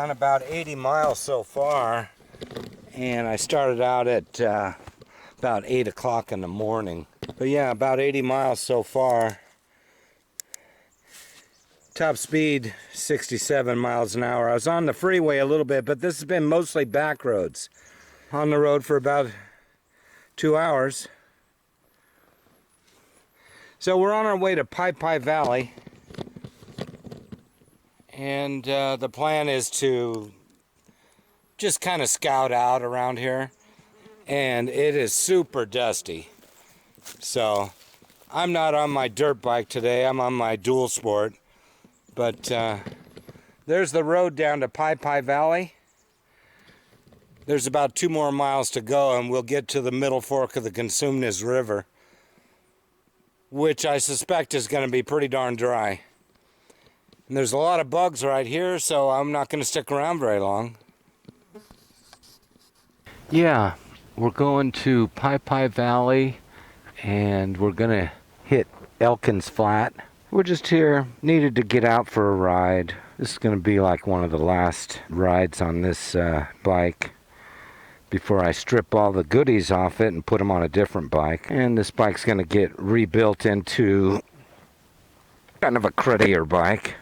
Gone about 80 miles so far, and I started out at about 8 o'clock in the morning. But yeah, about 80 miles so far. Top speed 67 miles an hour. I was on the freeway a little bit, but this has been mostly back roads. On the road for about 2 hours. So we're on our way to Pai Valley, and the plan is to just kind of scout out around here, and it is super dusty. So I'm not on my dirt bike today, I'm on my dual sport, but there's the road down to Pai Valley. There's about 2 more miles to go and we'll get to the middle fork of the Consumnes River, which I suspect is going to be pretty darn dry. And there's a lot of bugs right here, so I'm not going to stick around very long. Yeah, we're going to Pai Valley, and we're going to hit Elkins Flat. We're just here, needed to get out for a ride. This is going to be like one of the last rides on this bike before I strip all the goodies off it and put them on a different bike. And this bike's going to get rebuilt into kind of a cruddier bike,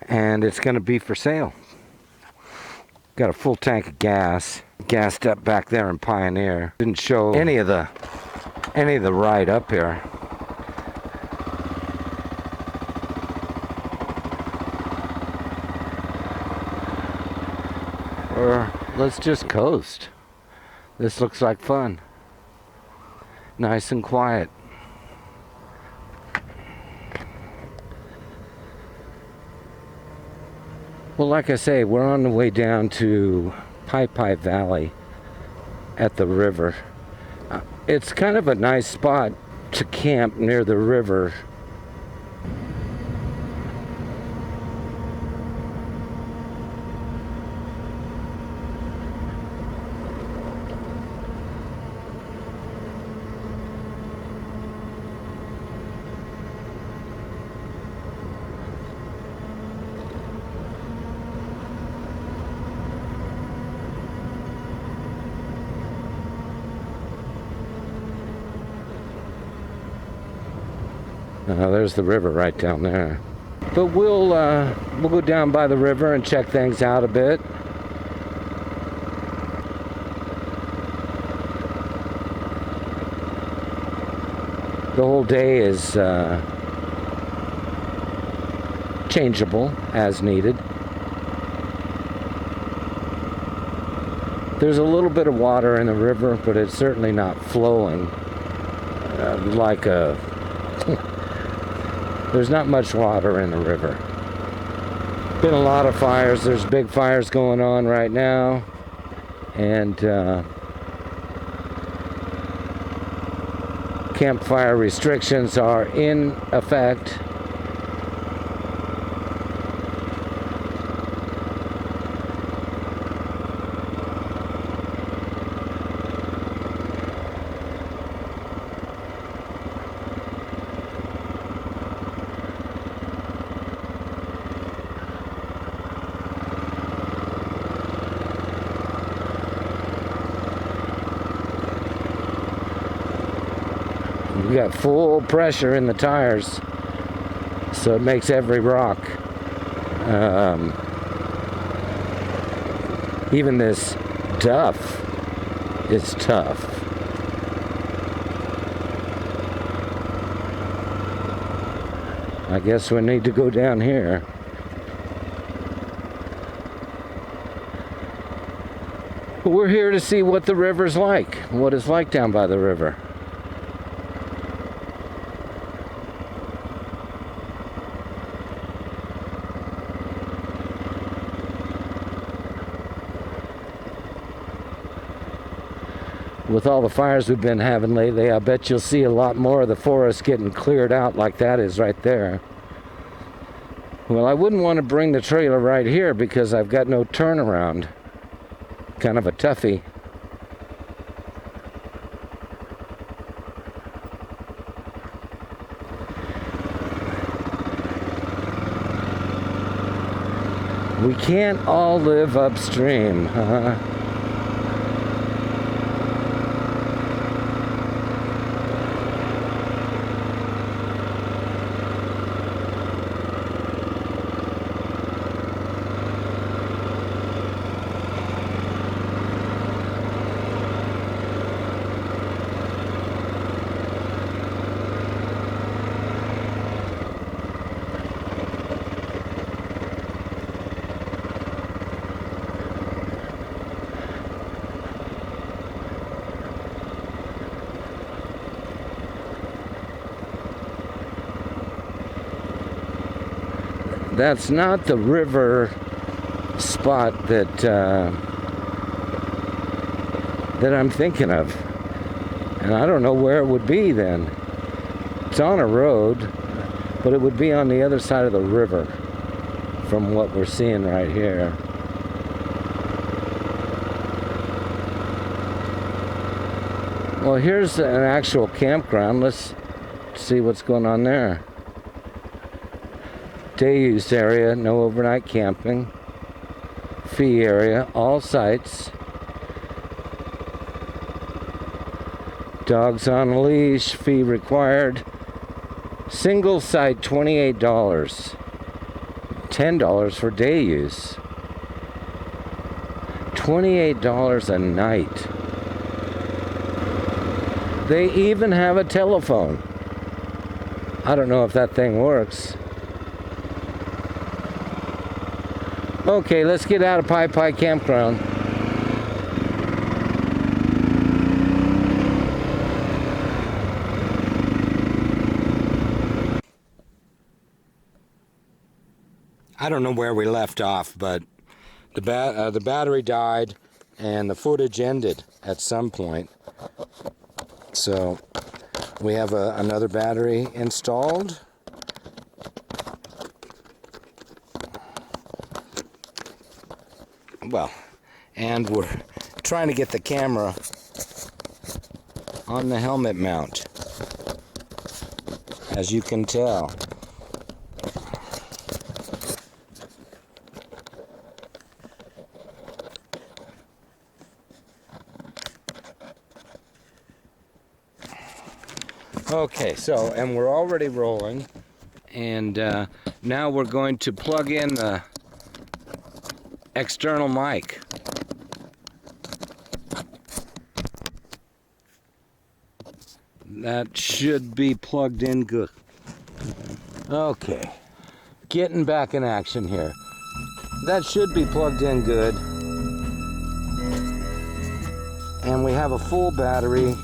and it's going to be for sale. Got a full tank of gas, gassed up back there in Pioneer. Didn't show any of the ride up here. Or let's just coast. This looks like fun. Nice and quiet. Well, like I say, we're on the way down to Pai Valley at the river. It's kind of a nice spot to camp near the river. There's the river right down there. But we'll go down by the river and check things out a bit. The whole day is changeable as needed. There's a little bit of water in the river, but it's certainly not flowing like a... There's not much water in the river. Been a lot of fires. There's big fires going on right now. And campfire restrictions are in effect. We got full pressure in the tires, so it makes every rock, even this duff is tough. I guess we need to go down here. But we're here to see what the river's like, what it's like down by the river. With all the fires we've been having lately, I bet you'll see a lot more of the forest getting cleared out like that is right there. Well, I wouldn't want to bring the trailer right here because I've got no turnaround. Kind of a toughie. We can't all live upstream, huh? That's not the river spot that I'm thinking of, and I don't know where it would be then. It's on a road, but it would be on the other side of the river from what we're seeing right here. Well, here's an actual campground. Let's see what's going on there. Day use area, no overnight camping. Fee area, all sites. Dogs on a leash, fee required. Single site, $28. $10 for day use. $28 a night. They even have a telephone. I don't know if that thing works. Okay, let's get out of Pai Pai Campground. I don't know where we left off, but the battery died and the footage ended at some point. So we have another battery installed. Well, and we're trying to get the camera on the helmet mount, as you can tell. Okay, so, and we're already rolling, and now we're going to plug in the external mic. That should be plugged in good. Okay, getting back in action here. That should be plugged in good. And we have a full battery.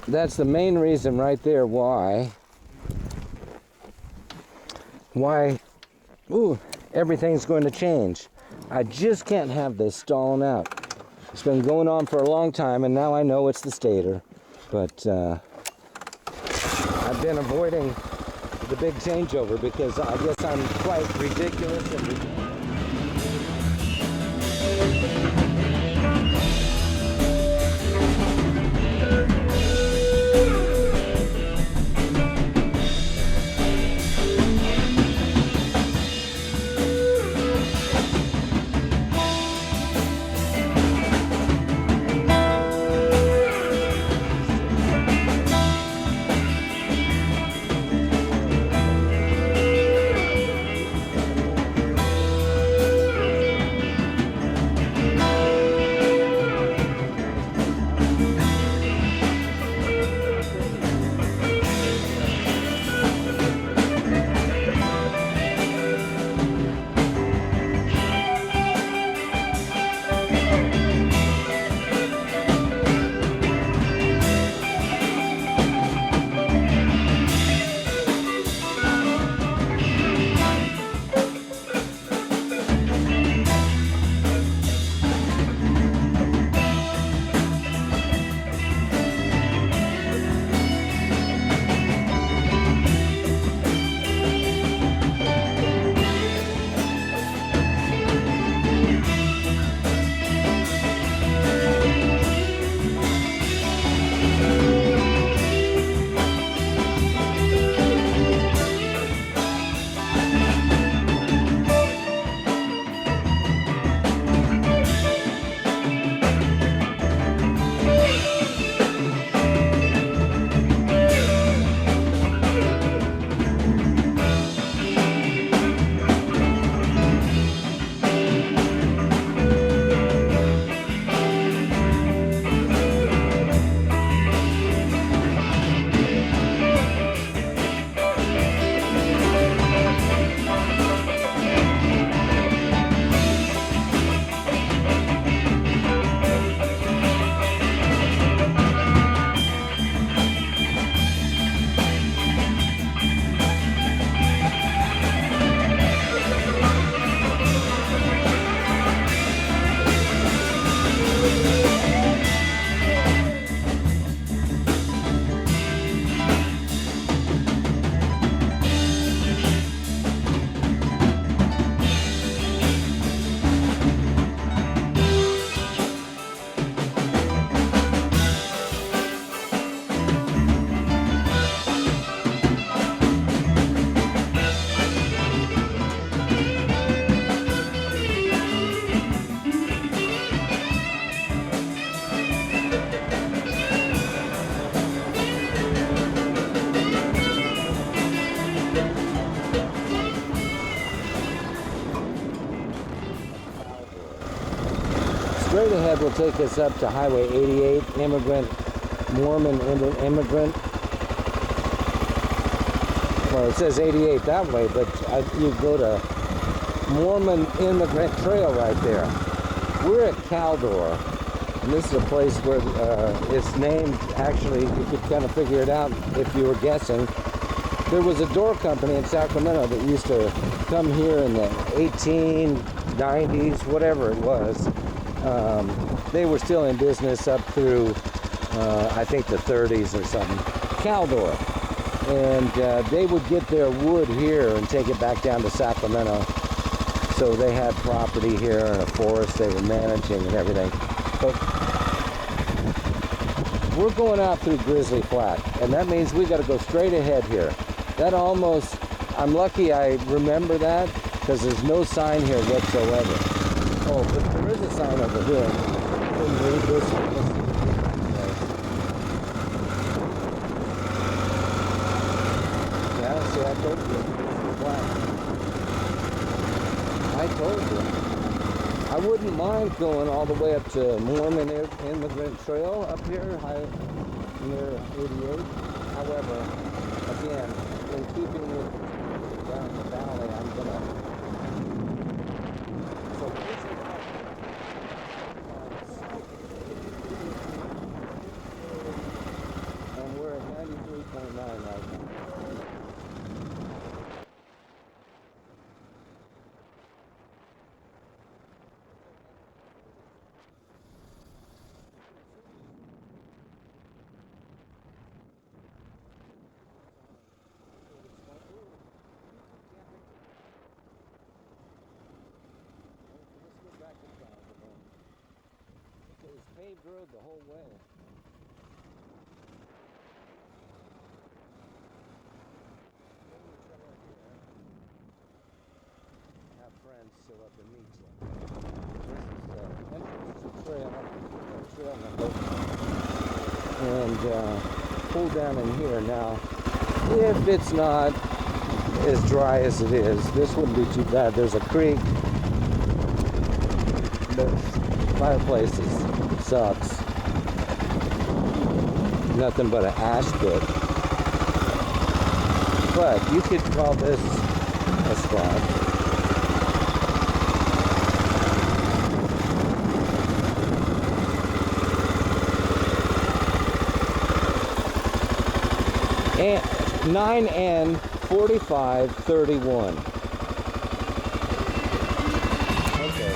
that's the main reason right there why everything's going to change. I just can't have this stalling out. It's been going on for a long time, and now I know it's the stator. But I've been avoiding the big changeover because I guess I'm quite ridiculous and straight ahead will take us up to Highway 88, Mormon immigrant. Well, it says 88 that way, but you go to Mormon Immigrant Trail right there. We're at Caldor, and this is a place where it's named, actually, you could kind of figure it out if you were guessing. There was a door company in Sacramento that used to come here in the 1890s, whatever it was. They were still in business up through, I think, the 30s or something. Caldor. And they would get their wood here and take it back down to Sacramento. So they had property here and a forest they were managing and everything. But we're going out through Grizzly Flat, and that means we got to go straight ahead here. That almost, I'm lucky I remember that, because there's no sign here whatsoever. Oh, but there is a sign over here. Yeah, see, I told you. I told you. I wouldn't mind going all the way up to Mormon Immigrant Trail up here, near 88. However, again, in keeping with down the valley, I'm gonna. So is paved road the whole way. Have friends show up and meet you. This is entrance to trail number. And pull down in here now. If it's not as dry as it is, this wouldn't be too bad. There's a creek. The fireplace sucks. Nothing but an ash pit. But you could call this a spot. And 9N4531. Okay.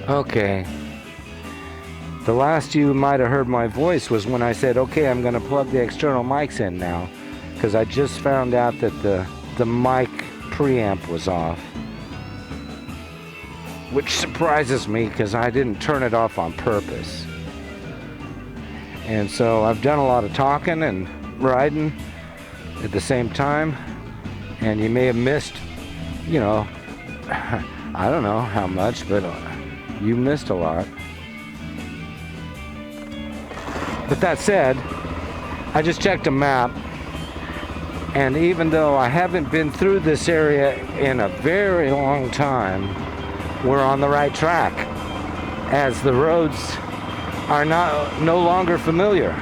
Okay. The last you might have heard my voice was when I said, okay, I'm going to plug the external mics in now, because I just found out that the mic preamp was off, which surprises me because I didn't turn it off on purpose. And so I've done a lot of talking and riding at the same time, and you may have missed, you know, I don't know how much, but you missed a lot. But that said, I just checked a map, and even though I haven't been through this area in a very long time, we're on the right track, as the roads are no longer familiar.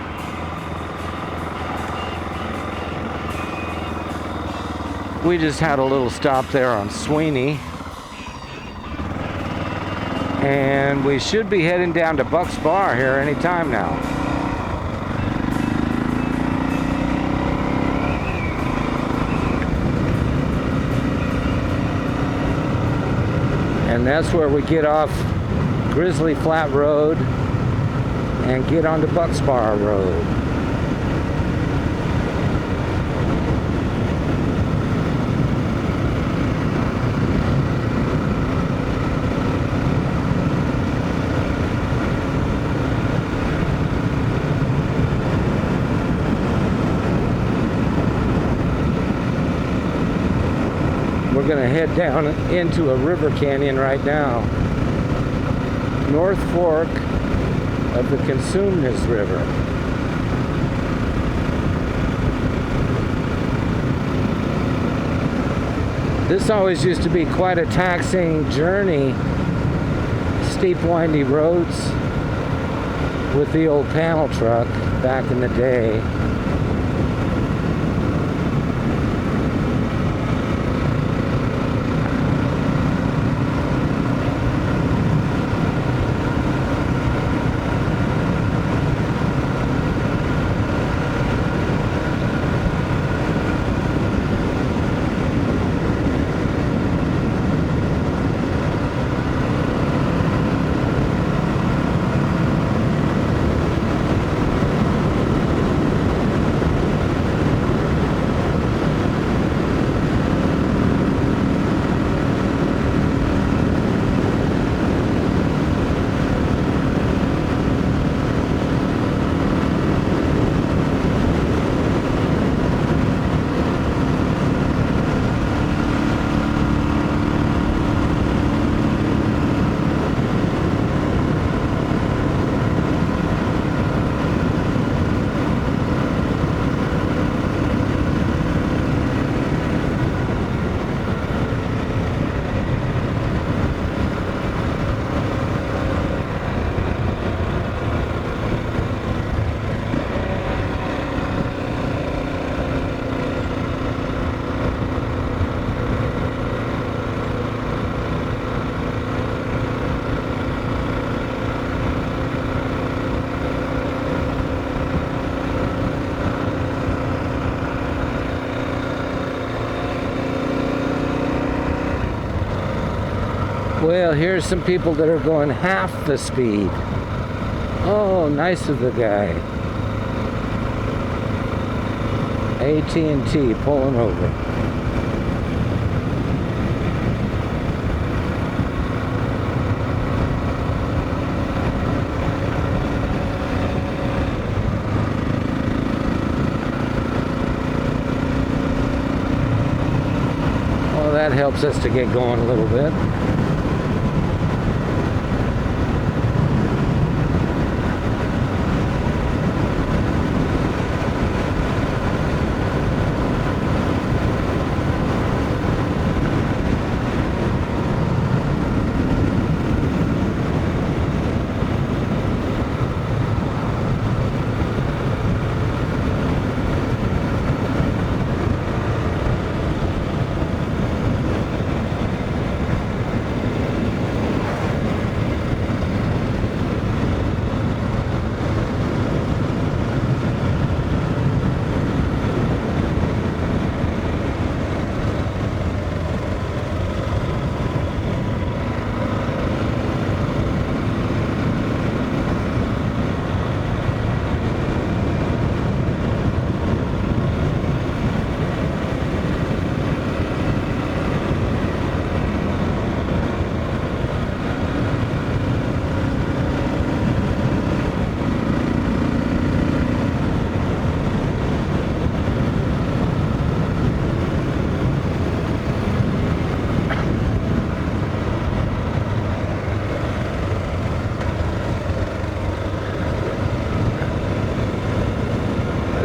We just had a little stop there on Sweeney, and we should be heading down to Buck's Bar here any time now. And that's where we get off Grizzly Flat Road and get onto Buck's Bar Road. We're going to head down into a river canyon right now. North Fork of the Cosumnes River. This always used to be quite a taxing journey. Steep, windy roads with the old panel truck back in the day. Well, here's some people that are going half the speed. Oh, nice of the guy. AT&T pulling over. Well, that helps us to get going a little bit.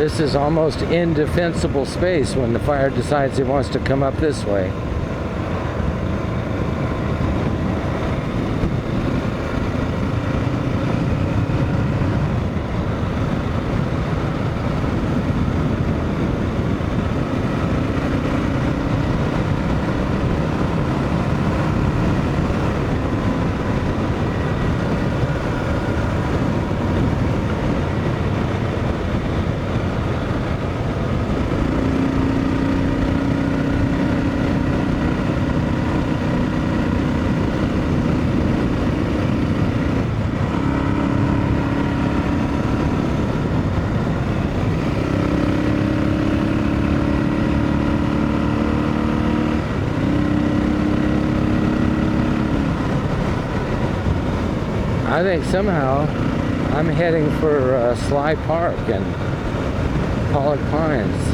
This is almost indefensible space when the fire decides it wants to come up this way. I think somehow I'm heading for Sly Park and Pollock Pines,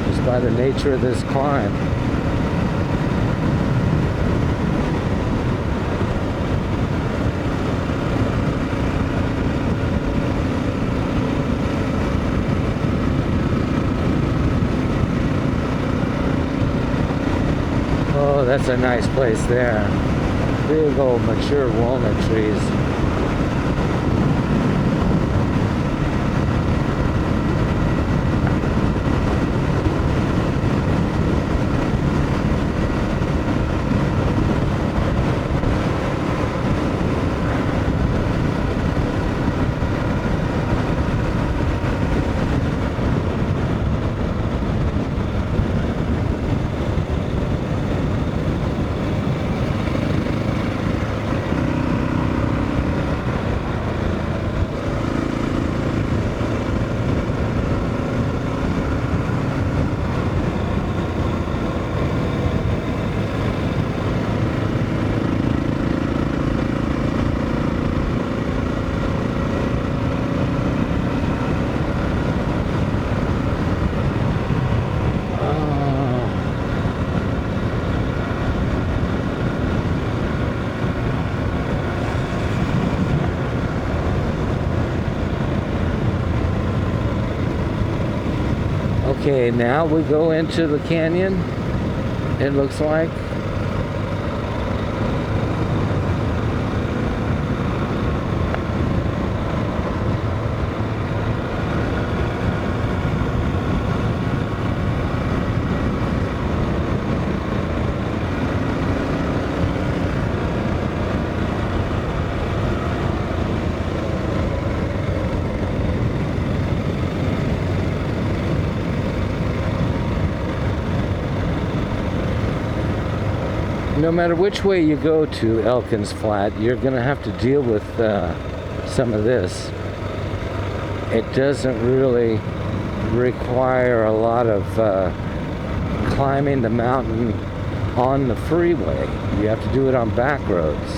just by the nature of this climb. Oh, that's a nice place there. Big old mature walnut trees. Okay, now we go into the canyon, it looks like. No matter which way you go to Elkins Flat, you're going to have to deal with some of this. It doesn't really require a lot of climbing the mountain on the freeway. You have to do it on back roads.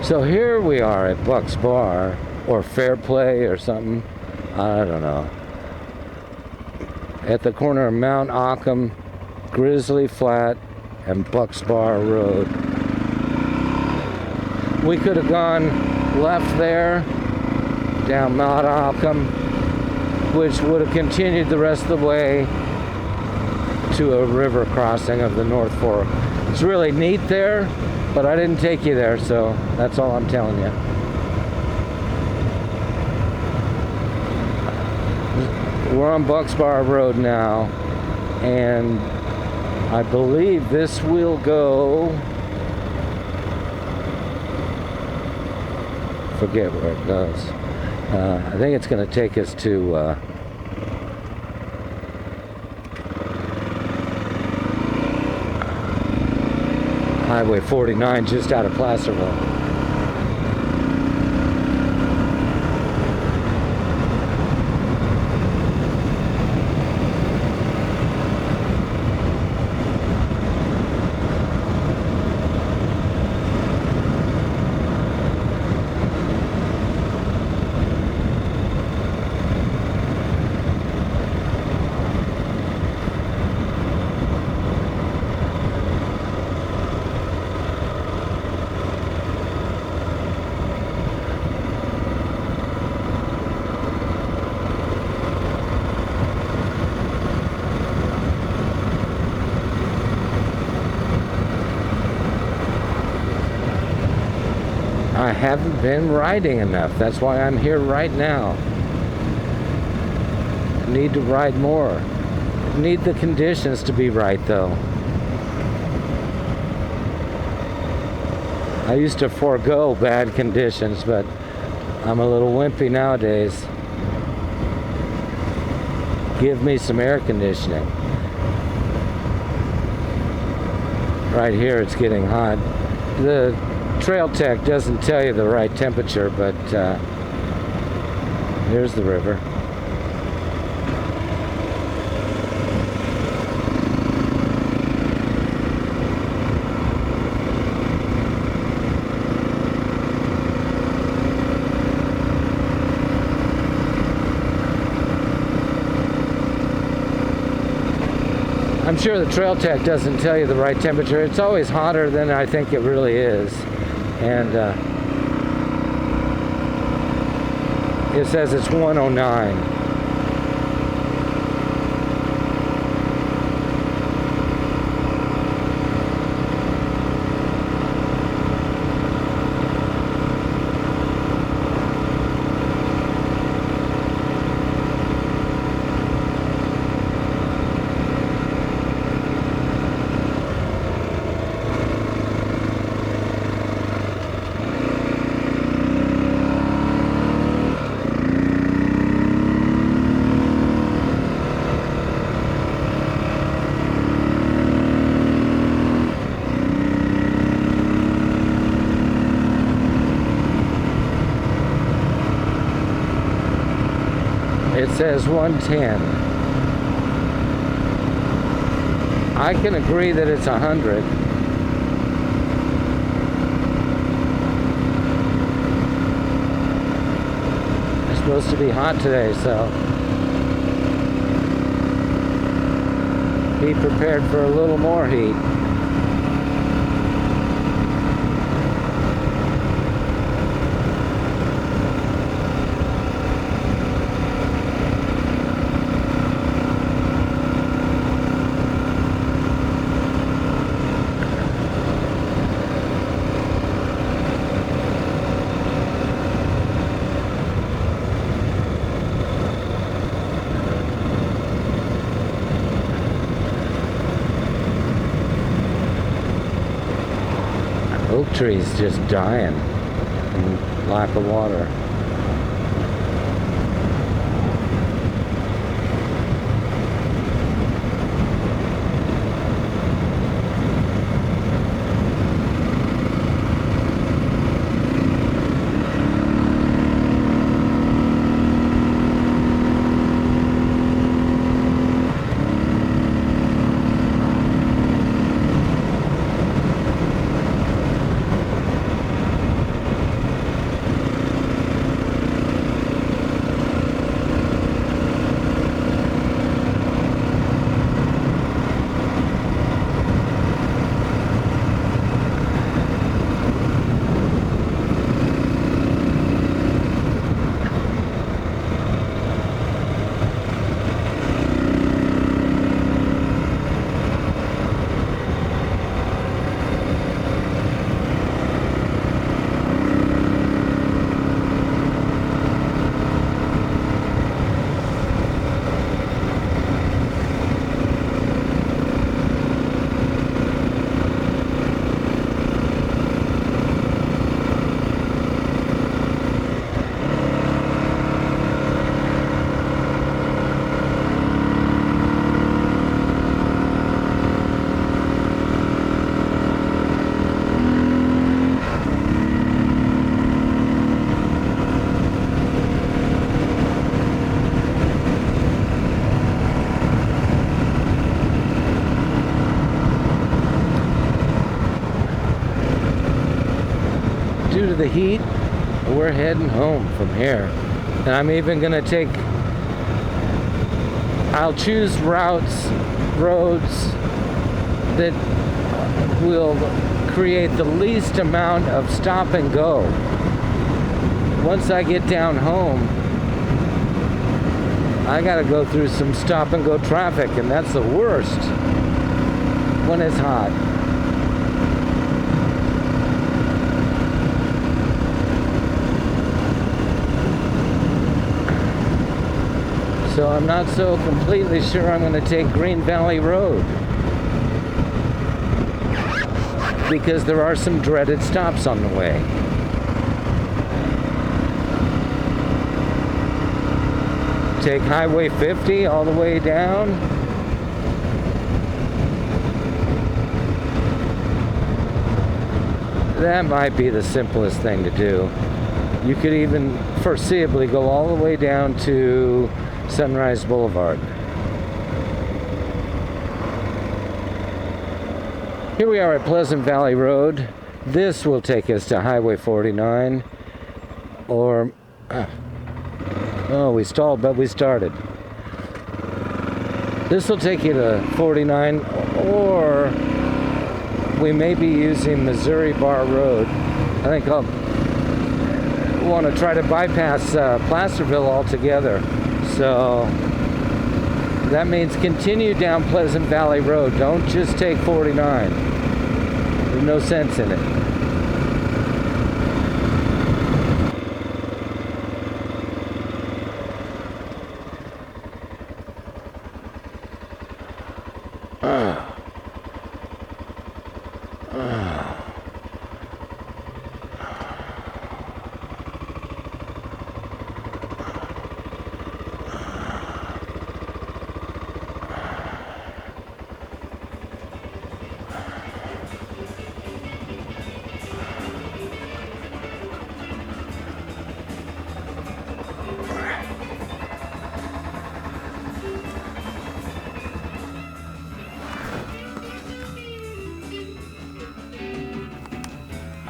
So here we are at Buck's Bar, or Fairplay or something. I don't know. At the corner of Mount Occam, Grizzly Flat, and Buck's Bar Road. We could have gone left there, down Mount Occam, which would have continued the rest of the way to a river crossing of the North Fork. It's really neat there, but I didn't take you there, so that's all I'm telling you. We're on Buck's Bar Road now, and I believe this will go, forget where it goes. I think it's going to take us to Highway 49 just out of Placerville. haven't been riding enough. That's why I'm here right now. I need to ride more. I need the conditions to be right, though. I used to forego bad conditions, but I'm a little wimpy nowadays. Give me some air conditioning. Right here it's getting hot. The Trail Tech doesn't tell you the right temperature, but here's the river. I'm sure the Trail Tech doesn't tell you the right temperature. It's always hotter than I think it really is. And it says it's 109. It says 110. I can agree that it's 100. It's supposed to be hot today, so be prepared for a little more heat. Oak trees just dying from lack of water. Due to the heat, we're heading home from here. And I'm even gonna I'll choose roads that will create the least amount of stop and go. Once I get down home, I gotta go through some stop and go traffic, and that's the worst when it's hot. So I'm not so completely sure I'm going to take Green Valley Road, because there are some dreaded stops on the way. Take Highway 50 all the way down. That might be the simplest thing to do. You could even foreseeably go all the way down to Sunrise Boulevard. Here we are at Pleasant Valley Road. This will take us to Highway 49, or oh, we stalled, but we started. This will take you to 49, or we may be using Missouri Bar Road. I think I'll want to try to bypass Placerville altogether. So that means continue down Pleasant Valley Road. Don't just take 49. There's no sense in it.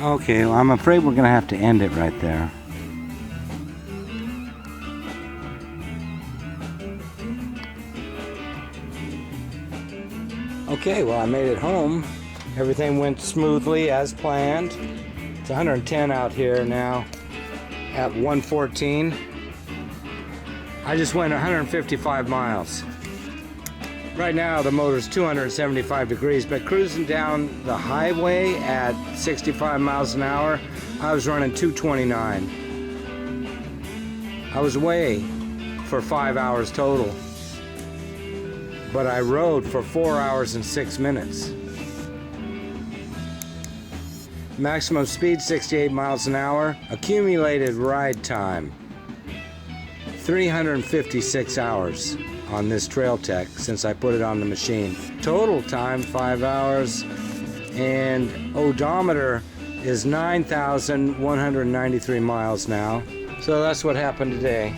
Okay, well, I'm afraid we're going to have to end it right there. Okay, well, I made it home. Everything went smoothly as planned. It's 110 out here now at 114. I just went 155 miles. Right now the motor's 275 degrees, but cruising down the highway at 65 miles an hour, I was running 229. I was away for 5 hours total, but I rode for 4 hours and 6 minutes. Maximum speed 68 miles an hour. Accumulated ride time 356 hours on this Trail Tech since I put it on the machine. Total time 5 hours, and odometer is 9,193 miles now. So that's what happened today.